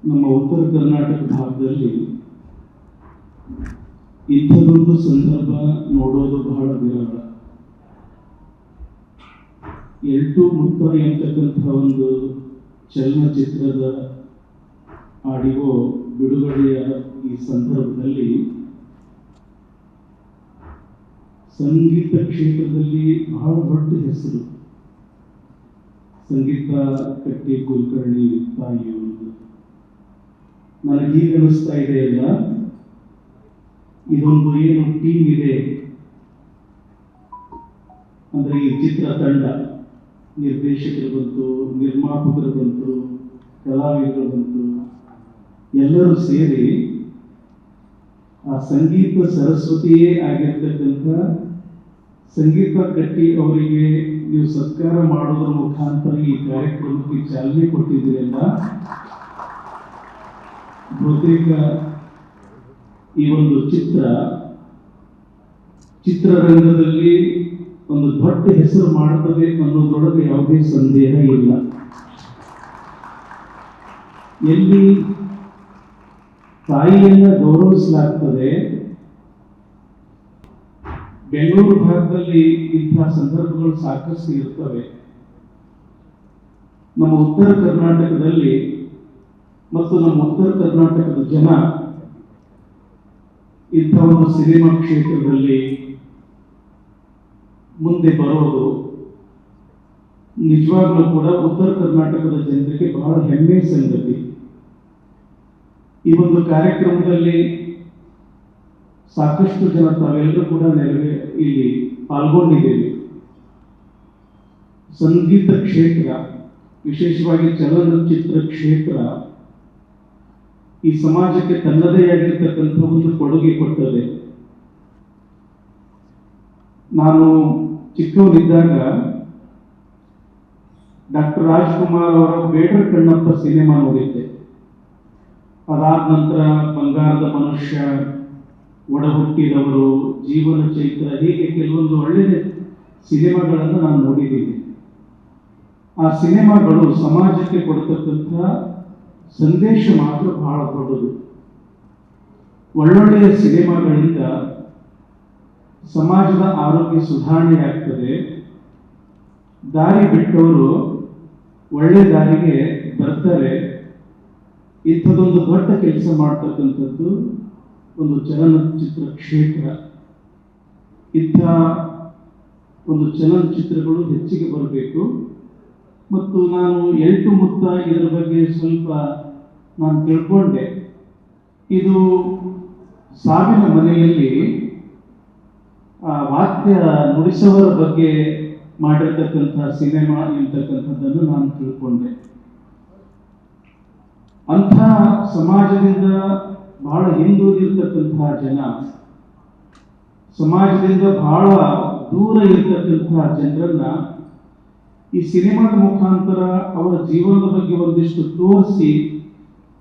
ನಮ್ಮ ಉತ್ತರ ಕರ್ನಾಟಕ ಭಾಗದಲ್ಲಿ ಇಂಥದೊಂದು ಸಂದರ್ಭ ನೋಡೋದು ಬಹಳ ವಿರಳ. ಎಲ್ಟು ಮುತ್ತ ಎಂತಕ್ಕಂಥ ಒಂದು ಚಲನಚಿತ್ರದ ಆಡಿಯೋ ಬಿಡುಗಡೆಯ ಈ ಸಂದರ್ಭದಲ್ಲಿ ಸಂಗೀತ ಕ್ಷೇತ್ರದಲ್ಲಿ ಬಹಳ ದೊಡ್ಡ ಹೆಸರು ಸಂಗೀತ ಕಟ್ಟಿ ಕುಲಕರ್ಣಿ ತಾಯಿ. ನನಗೀಗ ಅನಿಸ್ತಾ ಇದೆ ಅಲ್ಲ, ಇದೊಂದು ಏನು ಟೀಮ್ ಇದೆ ಅಂದ್ರೆ ಈ ಚಿತ್ರ ತಂಡ, ನಿರ್ದೇಶಕರು ಬಂತು, ನಿರ್ಮಾಪಕರು ಬಂತು, ಕಲಾವಿದರು ಬಂತು, ಎಲ್ಲರೂ ಸೇರಿ ಆ ಸಂಗೀತ ಸರಸ್ವತಿಯೇ ಆಗಿರ್ತಕ್ಕಂಥ ಸಂಗೀತ ಕಟ್ಟಿ ಅವರಿಗೆ ನೀವು ಸತ್ಕಾರ ಮಾಡೋದ್ರ ಮುಖಾಂತರ ಈ ಕಾರ್ಯಕ್ರಮಕ್ಕೆ ಚಾಲನೆ ಕೊಟ್ಟಿದ್ದೀರಲ್ಲ. ಬಹುತೇಕ ಈ ಒಂದು ಚಿತ್ರರಂಗದಲ್ಲಿ ಒಂದು ದೊಡ್ಡ ಹೆಸರು ಮಾಡುತ್ತದೆ ಅನ್ನೋದ್ರೊಳಗೆ ಯಾವುದೇ ಸಂದೇಹ ಇಲ್ಲ. ಎಲ್ಲಿ ತಾಯಿಯನ್ನ ಗೌರವಿಸಲಾಗ್ತದೆ, ಬೆಂಗಳೂರು ಭಾಗದಲ್ಲಿ ಇಂತಹ ಸಂದರ್ಭಗಳು ಸಾಕಷ್ಟು ಇರ್ತವೆ. ನಮ್ಮ ಉತ್ತರ ಕರ್ನಾಟಕದಲ್ಲಿ ಮತ್ತು ನಮ್ಮ ಉತ್ತರ ಕರ್ನಾಟಕದ ಜನ ಇಂಥ ಒಂದು ಸಿನಿಮಾ ಕ್ಷೇತ್ರದಲ್ಲಿ ಮುಂದೆ ಬರೋದು ನಿಜವಾಗ್ಲೂ ಕೂಡ ಉತ್ತರ ಕರ್ನಾಟಕದ ಜನರಿಗೆ ಬಹಳ ಹೆಮ್ಮೆಯ ಸಂಗತಿ. ಈ ಒಂದು ಕಾರ್ಯಕ್ರಮದಲ್ಲಿ ಸಾಕಷ್ಟು ಜನ ತಾವೆಲ್ಲರೂ ಕೂಡ ಇಲ್ಲಿ ಪಾಲ್ಗೊಂಡಿದ್ದೇವೆ. ಸಂಗೀತ ಕ್ಷೇತ್ರ, ವಿಶೇಷವಾಗಿ ಚಲನಚಿತ್ರ ಕ್ಷೇತ್ರ ಈ ಸಮಾಜಕ್ಕೆ ತನ್ನದೇ ಆಗಿರ್ತಕ್ಕಂಥ ಒಂದು ಕೊಡುಗೆ ಕೊಟ್ಟದೆ. ನಾನು ಚಿಕ್ಕವನಿದ್ದಾಗ ಡಾಕ್ಟರ್ ರಾಜ್ಕುಮಾರ್ ಅವರ ಬೇಡರ ಕಣ್ಣಪ್ಪ ಸಿನಿಮಾ ನೋಡಿದ್ದೆ. ಅದಾದ ನಂತರ ಬಂಗಾರದ ಮನುಷ್ಯ, ಒಡಹುಟ್ಟಿದವರು, ಜೀವನ ಚೈತ್ರ, ಹೀಗೆ ಕೆಲವೊಂದು ಒಳ್ಳೆಯ ಸಿನಿಮಾಗಳನ್ನು ನಾನು ನೋಡಿದ್ದೀನಿ. ಆ ಸಿನಿಮಾಗಳು ಸಮಾಜಕ್ಕೆ ಕೊಡ್ತಕ್ಕಂಥ ಸಂದೇಶ ಮಾತ್ರ ಬಹಳ ದೊಡ್ಡದು. ಒಳ್ಳೊಳ್ಳೆಯ ಸಿನಿಮಾಗಳಿಂದ ಸಮಾಜದ ಆರೋಗ್ಯ ಸುಧಾರಣೆ ಆಗ್ತದೆ. ದಾರಿ ಬಿಟ್ಟವರು ಒಳ್ಳೆ ದಾರಿಗೆ ಬರ್ತಾರೆ. ಇಂಥದೊಂದು ದೊಡ್ಡ ಕೆಲಸ ಮಾಡ್ತಕ್ಕಂಥದ್ದು ಒಂದು ಚಲನಚಿತ್ರ ಕ್ಷೇತ್ರ. ಇಂಥ ಒಂದು ಚಲನಚಿತ್ರಗಳು ಹೆಚ್ಚಿಗೆ ಬರಬೇಕು. ಮತ್ತು ನಾನು ಎಲ್ಟು ಮುತ್ತ ಇದರ ಬಗ್ಗೆ ಸ್ವಲ್ಪ ನಾನು ತಿಳ್ಕೊಂಡೆ. ಇದು ಸಾವಿನ ಮನೆಯಲ್ಲಿ ವಾದ್ಯ ನುಡಿಸುವವರ ಬಗ್ಗೆ ಮಾಡಿರ್ತಕ್ಕಂಥ ಸಿನಿಮಾ ಎಂತಕ್ಕಂಥದ್ದನ್ನು ನಾನು ತಿಳ್ಕೊಂಡೆ. ಅಂಥ ಸಮಾಜದಿಂದ ಬಹಳ ಹಿಂದುಳಿದಿರ್ತಕ್ಕಂತಹ ಜನ, ಸಮಾಜದಿಂದ ಬಹಳ ದೂರ ಇರ್ತಕ್ಕಂತಹ ಜನರನ್ನ ಈ ಸಿನಿಮಾದ ಮುಖಾಂತರ ಅವರ ಜೀವನದ ಬಗ್ಗೆ ಒಂದಿಷ್ಟು ತೋರಿಸಿ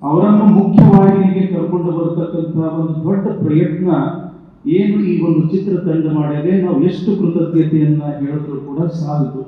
ಅವರನ್ನು ಮುಖ್ಯವಾಹಿನಿಗೆ ಕರ್ಕೊಂಡು ಬರತಕ್ಕಂಥ ಒಂದು ದೊಡ್ಡ ಪ್ರಯತ್ನ ಏನು ಈ ಒಂದು ಚಿತ್ರತಂಡ ಮಾಡಿದೆ. ನಾವು ಎಷ್ಟು ಕೃತಜ್ಞತೆಯನ್ನ ಹೇಳಿದ್ರು ಕೂಡ ಸಾಲದು.